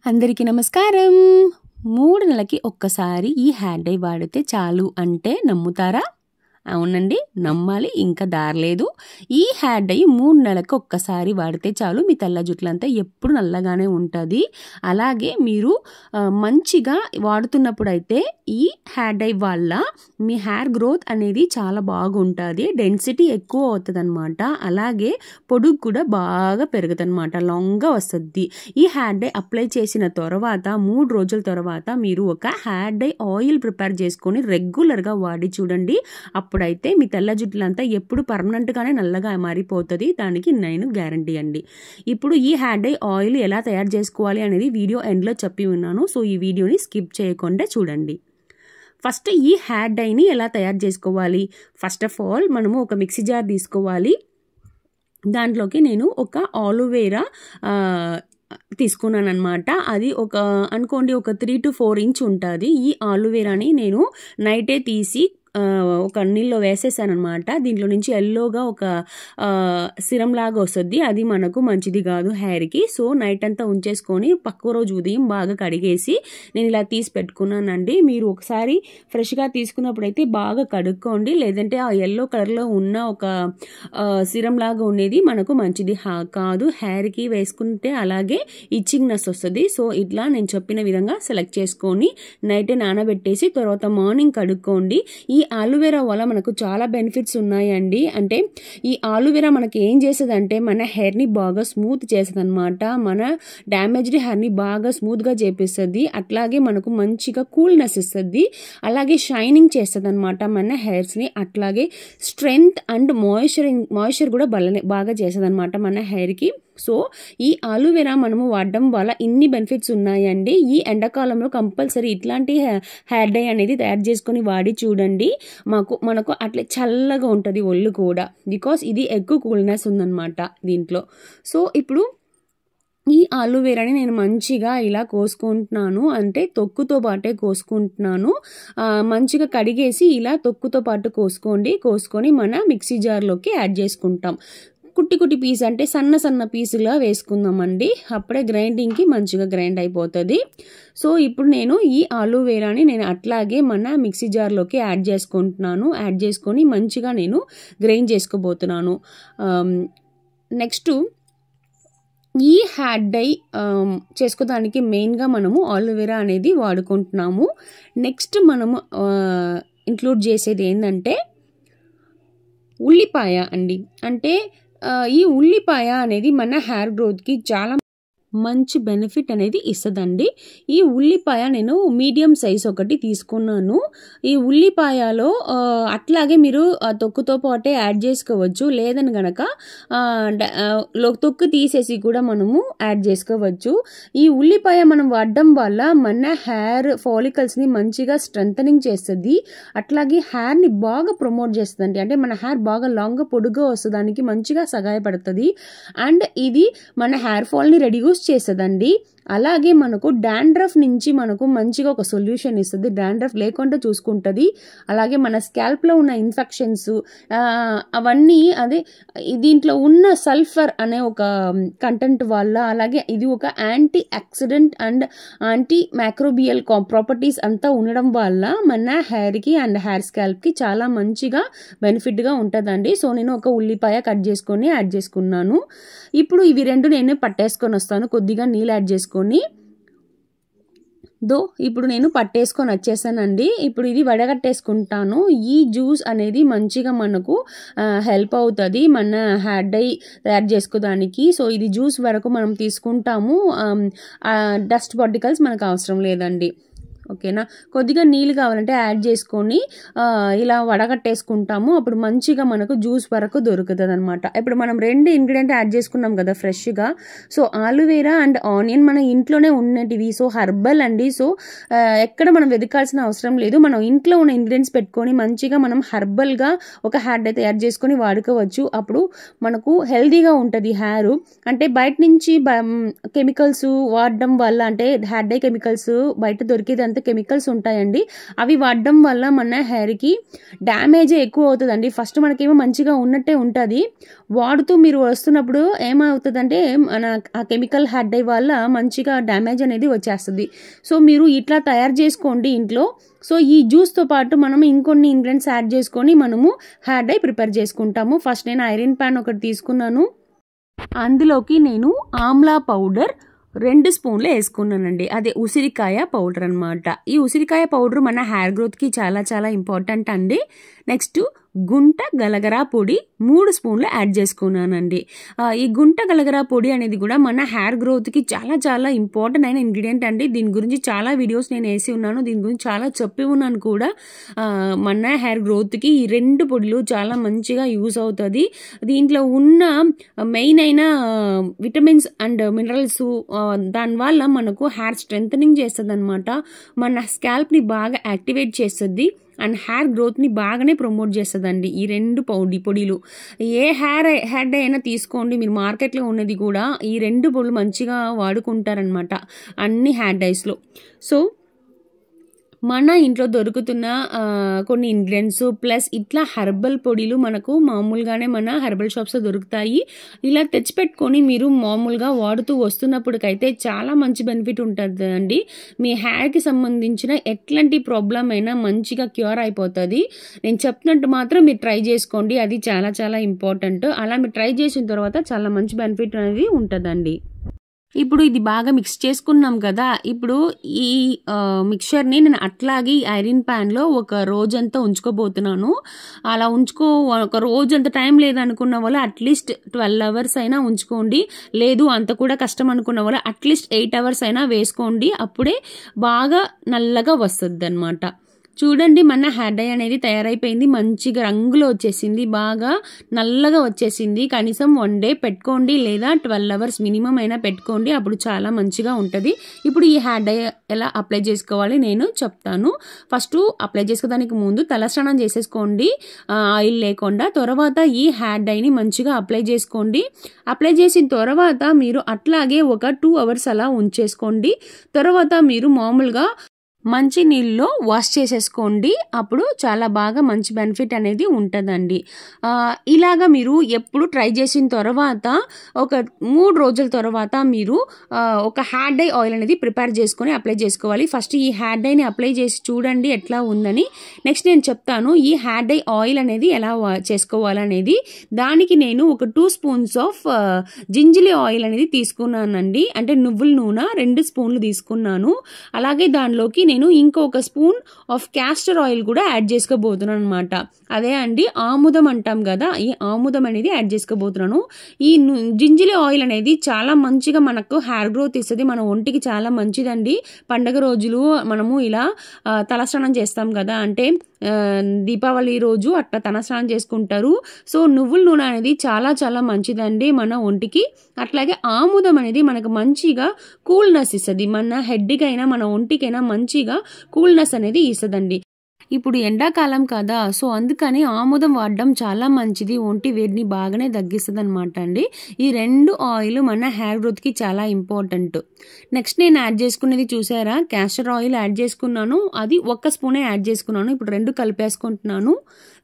అందరికీ నమస్కారం. 3 నెలలకి ఒక్కసారి ఈ హెయిర్ డై వాడితే చాలు అంటే నమ్ముతారా? అవునండి, నమ్మాలి, ఇంకా దారలేదు. ఈ హెయిర్ డై 3 నెలలకు ఒక్కసారి వాడితే చాలు, మీ తెల్ల జుట్లంతా ఎప్పుడు నల్లగానే ఉంటుంది. అలాగే మీరు మంచిగా వాడుతున్నప్పుడైతే ఈ హెయిర్ డై వల్ల మీ హెయిర్ గ్రోత్ అనేది చాలా బాగుంటుంది, డెన్సిటీ ఎక్కువ అవుతుంది అనమాట. అలాగే పొడుగు కూడా బాగా పెరుగుతుంది అనమాట, లాంగ్గా వస్తుంది. ఈ హెయిర్ డై అప్లై చేసిన తర్వాత 3 రోజుల తర్వాత మీరు ఒక హెయిర్ డై ఆయిల్ ప్రిపేర్ చేసుకొని రెగ్యులర్గా వాడి చూడండి. అప్పుడైతే మీ తెల్ల జుట్లంతా ఎప్పుడు పర్మనెంట్గానే నల్లగా మారిపోతుంది, దానికి నేను గ్యారంటీ అండి. ఇప్పుడు ఈ హెయిర్ డై ఆయిల్ ఎలా తయారు చేసుకోవాలి అనేది వీడియో ఎండ్లో చెప్పి ఉన్నాను, సో ఈ వీడియోని స్కిప్ చేయకుండా చూడండి. ఫస్ట్ ఈ హెయిర్ డైని ఎలా తయారు చేసుకోవాలి? ఫస్ట్ ఆఫ్ ఆల్ మనము ఒక మిక్సీ జార్ తీసుకోవాలి. దాంట్లోకి నేను ఒక ఆలోవేరా తీసుకున్నాను అనమాట. అది అనుకోండి ఒక 3 to 4 ఇంచ్ ఉంటుంది. ఈ ఆలోవేరాని నేను నైటే తీసి ఒక నీళ్ళలో వేసేసాను అనమాట. దీంట్లో నుంచి ఎల్లోగా ఒక సిరం లాగా వస్తుంది, అది మనకు మంచిది కాదు హెయిర్కి. సో నైట్ అంతా ఉంచేసుకొని పక్క రోజు ఉదయం బాగా కడిగేసి నేను ఇలా తీసి పెట్టుకున్నానండి. మీరు ఒకసారి ఫ్రెష్గా తీసుకున్నప్పుడు అయితే బాగా కడుక్కోండి, లేదంటే ఆ ఎల్లో కలర్లో ఉన్న ఒక సిరం లాగా ఉండేది మనకు మంచిది కాదు, హెయిర్కి వేసుకుంటే అలాగే ఇచ్చింగ్నెస్ వస్తుంది. సో ఇట్లా నేను చెప్పిన విధంగా సెలెక్ట్ చేసుకొని నైటే నానబెట్టేసి తర్వాత మార్నింగ్ కడుక్కోండి. ఈ ఆలోవేరా వల్ల మనకు చాలా బెనిఫిట్స్ ఉన్నాయండి. అంటే ఈ ఆలోవేరా మనకి ఏం చేస్తుందంటే మన హెయిర్ని బాగా స్మూత్ చేస్తుంది అనమాట, మన డ్యామేజ్డ్ హెయిర్ని బాగా స్మూత్గా చేపిస్తుంది. అట్లాగే మనకు మంచిగా కూల్నెస్ ఇస్తుంది, అలాగే షైనింగ్ చేస్తుంది అనమాట మన హెయిర్స్ని. అట్లాగే స్ట్రెంగ్త్ అండ్ మాయిశ్చర్ కూడా బాగా చేస్తుంది అనమాట మన హెయిర్కి. సో ఈ ఆలోవేరా మనము వాడడం వల్ల ఇన్ని బెనిఫిట్స్ ఉన్నాయండి. ఈ ఎండాకాలంలో కంపల్సరీ ఇట్లాంటి హెయిర్ డై అనేది తయారు చేసుకొని వాడి చూడండి. మనకు అట్లా చల్లగా ఉంటుంది ఒళ్ళు కూడా, బికాస్ ఇది ఎక్కువ కూల్నెస్ ఉందన్నమాట దీంట్లో. సో ఇప్పుడు ఈ ఆలోవేరాని నేను మంచిగా ఇలా కోసుకుంటున్నాను, అంటే తొక్కుతో పాటే కోసుకుంటున్నాను. మంచిగా కడిగేసి ఇలా తొక్కుతో పాటు కోసుకొని మన మిక్సీ జార్లోకి యాడ్ చేసుకుంటాం. కుట్టి కుట్టి పీస్ అంటే సన్న పీసులా వేసుకుందామండి, అప్పుడే గ్రైండింగ్కి మంచిగా గ్రైండ్ అయిపోతుంది. సో ఇప్పుడు నేను ఈ ఆలోవేరాని నేను అట్లాగే మన మిక్సీ జార్లోకి యాడ్ చేసుకొని మంచిగా నేను గ్రైండ్ చేసుకోబోతున్నాను. నెక్స్ట్ ఈ హెయిర్ డై చేసుకోవడానికి మెయిన్గా మనము ఆలోవేరా అనేది వాడుకుంటున్నాము. నెక్స్ట్ మనము ఇంక్లూడ్ చేసేది ఏంటంటే ఉల్లిపాయ అండి. అంటే ఈ ఉల్లిపాయ అనేది మన హెయిర్ గ్రోత్కి చాలా మంచి బెనిఫిట్ అనేది ఇస్తుందండి. ఈ ఉల్లిపాయ నేను మీడియం సైజ్ ఒకటి తీసుకున్నాను. ఈ ఉల్లిపాయలో అట్లాగే మీరు తొక్కుతో పాటే యాడ్ చేసుకోవచ్చు, లేదని గనక తొక్కు తీసేసి కూడా మనము యాడ్ చేసుకోవచ్చు. ఈ ఉల్లిపాయ మనం వాడడం వల్ల మన హెయిర్ ఫాలికల్స్ని మంచిగా స్ట్రెంథనింగ్ చేస్తుంది, అట్లాగే హెయిర్ని బాగా ప్రమోట్ చేస్తుంది. అంటే మన హెయిర్ బాగా లాంగ్గా పొడుగ్గా వస్తుందానికి మంచిగా సహాయపడుతుంది. అండ్ ఇది మన హెయిర్ ఫాల్ని రెడ్యూస్ చేస్తుందండి. అలాగే మనకు డాండ్రఫ్ నుంచి మనకు మంచిగా ఒక సొల్యూషన్ ఇస్తుంది, డాండ్రఫ్ లేకుండా చూసుకుంటుంది. అలాగే మన స్కాల్ప్లో ఉన్న ఇన్ఫెక్షన్స్ అవన్నీ అదే దీంట్లో ఉన్న సల్ఫర్ అనే ఒక కంటెంట్ వల్ల, అలాగే ఇది ఒక anti oxidant and anti microbial properties అంతా ఉండడం వల్ల మన హెయిర్కి అండ్ హెయిర్ స్కాల్ప్కి చాలా మంచిగా బెనిఫిట్గా ఉంటుందండి. సో నేను ఒక ఉల్లిపాయ కట్ చేసుకొని యాడ్ చేసుకున్నాను. ఇప్పుడు ఇవి రెండు నేను పట్టేసుకొని వస్తాను, కొద్దిగా నీళ్ళు యాడ్ చేసుకొని. ఇప్పుడు నేను పట్టేసుకొని వచ్చేసానండి. ఇప్పుడు ఇది వడగట్టేసుకుంటాను. ఈ జ్యూస్ అనేది మంచిగా మనకు హెల్ప్ అవుతుంది మన హెయిర్ డై తయారు చేసుకోవడానికి. సో ఇది జ్యూస్ వరకు మనం తీసుకుంటాము, డస్ట్ పార్టికల్స్ మనకు అవసరం లేదండి. ఓకేనా, కొద్దిగా నీళ్ళు కావాలంటే యాడ్ చేసుకొని ఇలా వడగట్టేసుకుంటాము, అప్పుడు మంచిగా మనకు జ్యూస్ వరకు దొరుకుతుంది అనమాట. ఇప్పుడు మనం 2 ఇంగ్రీడియంట్ యాడ్ చేసుకున్నాం కదా ఫ్రెష్గా. సో ఆలోవేరా అండ్ ఆనియన్ మన ఇంట్లోనే ఉన్నటివి, సో హర్బల్ అండి. సో ఎక్కడ మనం వెతకాల్సిన అవసరం లేదు, మనం ఇంట్లో ఉన్న ఇంగ్రీడియంట్స్ పెట్టుకొని మంచిగా మనం హర్బల్గా ఒక హెయిర్ డై తయారు చేసుకొని వాడుకోవచ్చు. అప్పుడు మనకు హెల్దీగా ఉంటుంది హెయిర్. అంటే బయట నుంచి కెమికల్స్ వాడడం వల్ల, అంటే హెయిర్ డై కెమికల్స్ బయట దొరికేది అంతా కెమికల్స్ ఉంటాయండి. అవి వాడడం వల్ల మన హెయిర్కి డ్యామేజే ఎక్కువ అవుతుందండి. ఫస్ట్ మనకేమో మంచిగా ఉన్నట్టే ఉంటుంది, వాడుతూ మీరు వస్తున్నప్పుడు ఏమవుతుందంటే మన ఆ కెమికల్ హెయిర్ డై వల్ల మంచిగా డ్యామేజ్ అనేది వచ్చేస్తుంది. సో మీరు ఇట్లా తయారు చేసుకోండి ఇంట్లో. సో ఈ జ్యూస్తో పాటు మనం ఇంకొన్ని ఇంగ్రీడియంట్స్ యాడ్ చేసుకొని మనము హెయిర్ డై ప్రిపేర్ చేసుకుంటాము. ఫస్ట్ నేను ఐరన్ ప్యాన్ ఒకటి తీసుకున్నాను, అందులోకి నేను ఆమ్లా పౌడర్ 2 స్పూన్లు వేసుకున్నానండి. అదే ఉసిరికాయ పౌడర్ అనమాట. ఈ ఉసిరికాయ పౌడర్ మన హెయిర్ గ్రోత్కి చాలా చాలా ఇంపార్టెంట్ అండి. నెక్స్ట్ గుంట గలగరా పొడి 3 స్పూన్లు యాడ్ చేసుకున్నానండి. ఈ గుంట గలగరా పొడి అనేది కూడా మన హెయిర్ గ్రోత్కి చాలా చాలా ఇంపార్టెంట్ అయిన ఇంగ్రీడియంట్ అండి. దీని గురించి చాలా వీడియోస్ నేను వేసి ఉన్నాను, దీని గురించి చాలా చెప్పి ఉన్నాను కూడా. మన హెయిర్ గ్రోత్కి ఈ 2 పొడులు చాలా మంచిగా యూజ్ అవుతుంది. దీంట్లో ఉన్న మెయిన్ అయిన విటమిన్స్ అండ్ మినరల్స్ దానివల్ల మనకు హెయిర్ స్ట్రెంథనింగ్ చేస్తుంది అనమాట. మన స్కాల్ప్ని బాగా యాక్టివేట్ చేస్తుంది అండ్ హెయిర్ గ్రోత్ని బాగానే ప్రమోట్ చేస్తుందండి ఈ 2 పొడిలు. ఏ హెయిర్ డై అయినా తీసుకోండి, మీరు మార్కెట్లో ఉన్నది కూడా ఈ 2 పొడులు మంచిగా వాడుకుంటారనమాట అన్ని హెయిర్ డైస్లో. సో మన ఇంట్లో దొరుకుతున్న కొన్ని ఇంగ్రీడియంట్స్ ప్లస్ ఇట్లా హెర్బల్ పొడిలు మనకు మామూలుగానే మన హెర్బల్ షాప్స్లో దొరుకుతాయి. ఇలా తెచ్చిపెట్టుకొని మీరు మామూలుగా వాడుతూ వస్తున్నప్పటికైతే చాలా మంచి బెనిఫిట్ ఉంటుంది అండి. మీ హెయిర్కి సంబంధించిన ఎట్లాంటి ప్రాబ్లం అయినా మంచిగా క్యూర్ అయిపోతుంది. నేను చెప్పినట్టు మాత్రం మీరు ట్రై చేసుకోండి, అది చాలా చాలా ఇంపార్టెంట్. అలా మీరు ట్రై చేసిన తర్వాత చాలా మంచి బెనిఫిట్ అనేది ఉంటుందండి. ఇప్పుడు ఇది బాగా మిక్స్ చేసుకున్నాం కదా, ఇప్పుడు ఈ మిక్చర్ని నేను అట్లాగే ఐరన్ ప్యాన్లో ఒక రోజంతా ఉంచుకోబోతున్నాను. అలా ఒక రోజంత టైం లేదనుకున్న వాళ్ళు అట్లీస్ట్ 12 అవర్స్ అయినా ఉంచుకోండి. లేదు అంత కూడా కష్టం అనుకున్న వాళ్ళు అట్లీస్ట్ 8 అవర్స్ అయినా వేసుకోండి. అప్పుడే బాగా నల్లగా వస్తుంది అనమాట. చూడండి మన హెయిర్ డై అనేది తయారైపోయింది, మంచిగా రంగులో వచ్చేసింది, బాగా నల్లగా వచ్చేసింది. కనీసం 1 డే పెట్టుకోండి లేదా 12 అవర్స్ మినిమం అయినా పెట్టుకోండి, అప్పుడు చాలా మంచిగా ఉంటుంది. ఇప్పుడు ఈ హెయిర్ డై ఎలా అప్లై చేసుకోవాలి నేను చెప్తాను. ఫస్ట్ అప్లై చేసుకోవడానికి ముందు తలస్నానం చేసేసుకోండి ఆయిల్ లేకుండా. తర్వాత ఈ హెయిర్ డైని మంచిగా అప్లై చేసుకోండి. అప్లై చేసిన తర్వాత మీరు అట్లాగే ఒక 2 అవర్స్ అలా ఉంచేసుకోండి. తర్వాత మీరు మామూలుగా మంచి నీళ్ళలో వాష్ చేసేసుకోండి, అప్పుడు చాలా బాగా మంచి బెనిఫిట్ అనేది ఉంటుందండి. ఇలాగా మీరు ఎప్పుడు ట్రై చేసిన తర్వాత ఒక 3 రోజుల తర్వాత మీరు ఒక హెయిర్ డై ఆయిల్ అనేది ప్రిపేర్ చేసుకొని అప్లై చేసుకోవాలి. ఫస్ట్ ఈ హెయిర్ డైని అప్లై చేసి చూడండి ఎట్లా ఉందని. నెక్స్ట్ నేను చెప్తాను ఈ హెయిర్ డై ఆయిల్ అనేది ఎలా చేసుకోవాలనేది. దానికి నేను ఒక 2 స్పూన్స్ ఆఫ్ జింజలి ఆయిల్ అనేది తీసుకున్నానండి, అంటే నువ్వుల నూనె 2 స్పూన్లు తీసుకున్నాను. అలాగే దానిలోకి నేను ఇంకొక స్పూన్ ఆఫ్ క్యాస్టర్ ఆయిల్ కూడా యాడ్ చేసుకోబోతున్నాను అనమాట. అదే అండి ఆముదం అంటాం కదా, ఈ ఆముదం అనేది యాడ్ చేసుకోబోతున్నాను. ఈ జింజలి ఆయిల్ అనేది చాలా మంచిగా మనకు హెయిర్ గ్రోత్ ఇస్తుంది, మన ఒంటికి చాలా మంచిదండి. పండగ రోజులు మనము ఇలా తలస్నానం చేస్తాం కదా, అంటే దీపావళి రోజు అట్లా తలస్నానం చేసుకుంటారు. సో నువ్వుల నూనె అనేది చాలా చాలా మంచిదండి మన ఒంటికి. అట్లాగే ఆముదం అనేది మనకు మంచిగా కూల్నెస్ ఇస్తుంది, మన హెడ్కి అయినా మన ఒంటికైనా మంచిగా కూల్నెస్ అనేది ఇస్తుందండి. ఇప్పుడు ఎండాకాలం కదా, సో అందుకని ఆముదం వాడడం చాలా మంచిది, ఒంటి వేడిని బాగానే తగ్గిస్తుంది అనమాట అండి. ఈ 2 ఆయిల్ మన హెయిర్ గ్రోత్కి చాలా ఇంపార్టెంట్. నెక్స్ట్ నేను యాడ్ చేసుకునేది చూసారా, క్యాస్టర్ ఆయిల్ యాడ్ చేసుకున్నాను, అది 1 స్పూనే యాడ్ చేసుకున్నాను. ఇప్పుడు 2 కలిపేసుకుంటున్నాను.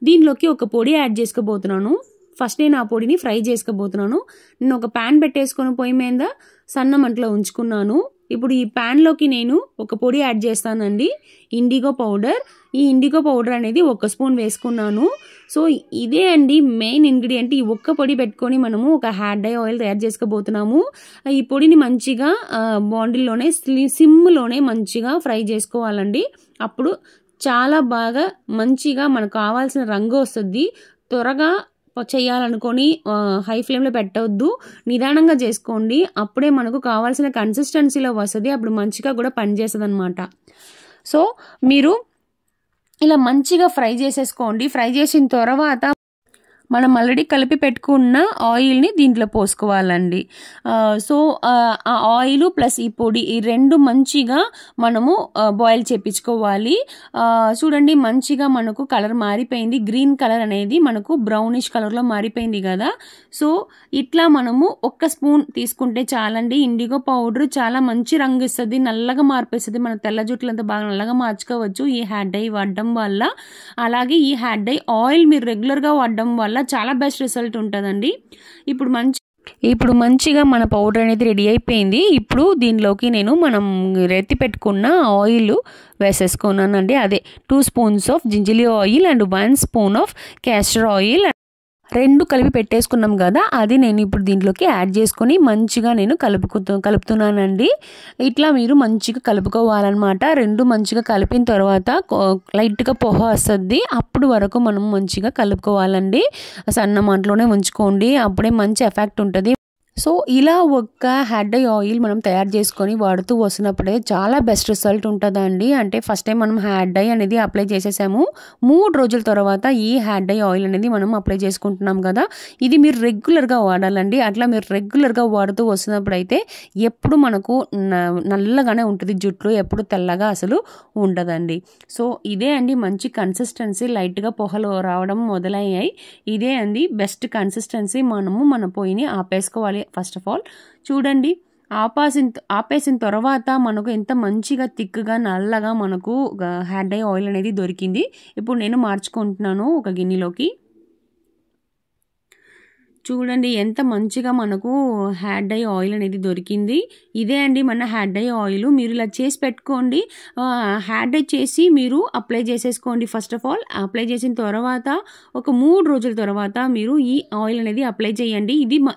దీనిలోకి ఒక పొడి యాడ్ చేసుకోబోతున్నాను. ఫస్ట్ నేను ఆ పొడిని ఫ్రై చేసుకోబోతున్నాను. నేను ఒక ప్యాన్ పెట్టేసుకొని పొయ్యి మీద సన్న మంటలో ఉంచుకున్నాను. ఇప్పుడు ఈ ప్యాన్లోకి నేను ఒక పొడి యాడ్ చేస్తానండి, ఇండిగో పౌడర్. ఈ ఇండిగో పౌడర్ అనేది 1 స్పూన్ వేసుకున్నాను. సో ఇదే అండి మెయిన్ ఇంగ్రీడియంట్. ఈ ఒక్క పొడి పెట్టుకొని మనము ఒక హెయిర్ డై ఆయిల్ తయారు చేసుకోబోతున్నాము. ఈ పొడిని మంచిగా బాండిల్లోనే సిమ్లోనే మంచిగా ఫ్రై చేసుకోవాలండి. అప్పుడు చాలా బాగా మంచిగా మనకు కావాల్సిన రంగు వస్తుంది. త్వరగా చేయాలనుకొని హై ఫ్లేమ్లో పెట్టవద్దు, నిదానంగా చేసుకోండి, అప్పుడే మనకు కావాల్సిన కన్సిస్టెన్సీలో వస్తుంది, అప్పుడు మంచిగా కూడా పనిచేస్తుంది అనమాట. సో మీరు ఇలా మంచిగా ఫ్రై చేసేసుకోండి. ఫ్రై చేసిన తర్వాత మనం ఆల్రెడీ కలిపి పెట్టుకున్న ఆయిల్ని దీంట్లో పోసుకోవాలండి. సో ఆ ఆయిల్ ప్లస్ ఈ పొడి ఈ రెండు మంచిగా మనము బాయిల్ చేపించుకోవాలి. చూడండి మంచిగా మనకు కలర్ మారిపోయింది, గ్రీన్ కలర్ అనేది మనకు బ్రౌనిష్ కలర్లో మారిపోయింది కదా. సో ఇట్లా మనము 1 స్పూన్ తీసుకుంటే చాలండి. ఇండిగో పౌడర్ చాలా మంచి రంగు ఇస్తుంది, నల్లగా మార్పేస్తుంది. మన తెల్ల జుట్లంతా బాగా నల్లగా మార్చుకోవచ్చు ఈ హెయిర్ డై వాడడం వల్ల. అలాగే ఈ హెయిర్ డై ఆయిల్ మీరు రెగ్యులర్గా వాడడం వల్ల చాలా బెస్ట్ రిజల్ట్ ఉంటుందండి. ఇప్పుడు మంచిగా మన పౌడర్ అనేది రెడీ అయిపోయింది. ఇప్పుడు దీనిలోకి నేను మనం రెత్తి పెట్టుకున్న ఆయిల్ వేసేసుకున్నానండి. అదే 2 spoons of gingelly oil and 1 spoon of castor oil రెండు కలిపి పెట్టేసుకున్నాం కదా, అది నేను ఇప్పుడు దీంట్లోకి యాడ్ చేసుకొని మంచిగా నేను కలుపుతున్నానండి. ఇట్లా మీరు మంచిగా కలుపుకోవాలన్నమాట. రెండు మంచిగా కలిపిన తర్వాత లైట్గా పొగ వస్తుంది, అప్పుడు వరకు మనం మంచిగా కలుపుకోవాలండి. సన్న మంటలోనే ఉంచుకోండి, అప్పుడే మంచి ఎఫెక్ట్ ఉంటుంది. సో ఇలా ఒక హెయిర్ డై ఆయిల్ మనం తయారు చేసుకొని వాడుతూ వస్తున్నప్పుడే చాలా బెస్ట్ రిజల్ట్ ఉంటుందండి. అంటే ఫస్ట్ టైం మనం హెయిర్ డై అనేది అప్లై చేసేసాము, 3 రోజుల తర్వాత ఈ హెయిర్ డై ఆయిల్ అనేది మనం అప్లై చేసుకుంటున్నాం కదా. ఇది మీరు రెగ్యులర్గా వాడాలండి. అట్లా మీరు రెగ్యులర్గా వాడుతూ వస్తున్నప్పుడు అయితే ఎప్పుడు మనకు నల్లగానే ఉంటుంది జుట్లు, ఎప్పుడు తెల్లగా అసలు ఉండదండి. సో ఇదే అండి మంచి కన్సిస్టెన్సీ. లైట్గా పొగలు రావడం మొదలయ్యాయి. ఇదే అండి బెస్ట్ కన్సిస్టెన్సీ. మనము మన పొయ్యిని ఆపేసుకోవాలి. ఫస్ట్ ఆఫ్ ఆల్ చూడండి, ఆపేసిన తర్వాత మనకు ఎంత మంచిగా థిక్గా నల్లగా మనకు హెయిర్ డై ఆయిల్ అనేది దొరికింది. ఇప్పుడు నేను మార్చుకుంటున్నాను ఒక గిన్నెలోకి. చూడండి ఎంత మంచిగా మనకు హెయిర్ డై ఆయిల్ అనేది దొరికింది. ఇదే అండి మన హెయిర్ డై ఆయిల్. మీరు ఇలా చేసి పెట్టుకోండి. హెయిర్ డై చేసి మీరు అప్లై చేసేసుకోండి. ఫస్ట్ ఆఫ్ ఆల్ అప్లై చేసిన తర్వాత ఒక 3 రోజుల తర్వాత మీరు ఈ ఆయిల్ అనేది అప్లై చేయండి.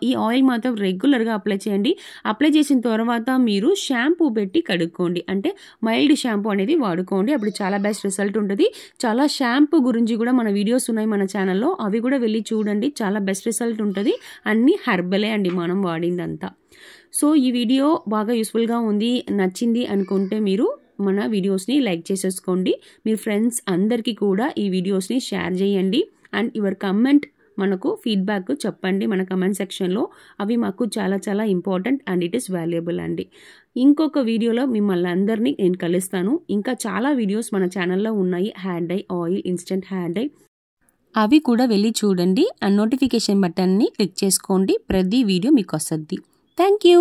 ఈ ఆయిల్ మాత్రం రెగ్యులర్గా అప్లై చేయండి. అప్లై చేసిన తర్వాత మీరు షాంపూ పెట్టి కడుక్కోండి, అంటే మైల్డ్ షాంపూ అనేది వాడుకోండి. అప్పుడు చాలా బెస్ట్ రిజల్ట్ ఉంటుంది. చాలా షాంపూ గురించి కూడా మన వీడియోస్ ఉన్నాయి మన ఛానల్లో, అవి కూడా వెళ్ళి చూడండి. చాలా బెస్ట్ రిజల్ట్ ఉంటుంది. అన్ని హెర్బలే అండి మనం వాడిందంతా. సో ఈ వీడియో బాగా యూస్ఫుల్గా ఉంది, నచ్చింది అనుకుంటే మీరు మన వీడియోస్ని లైక్ చేసేసుకోండి. మీరు ఫ్రెండ్స్ అందరికీ కూడా ఈ వీడియోస్ని షేర్ చేయండి. అండ్ యువర్ కమెంట్ మనకు ఫీడ్బ్యాక్ చెప్పండి మన కమెంట్ సెక్షన్లో. అవి మాకు చాలా చాలా important and it is valuable అండి. ఇంకొక వీడియోలో మిమ్మల్ని అందరినీ నేను కలుస్తాను. ఇంకా చాలా వీడియోస్ మన ఛానల్లో ఉన్నాయి, hair dye oil, instant hair dye, అవి కూడా వెళ్ళి చూడండి. ఆ నోటిఫికేషన్ బటన్ని క్లిక్ చేసుకోండి, ప్రతి వీడియో మీకు వస్తుంది. Thank you.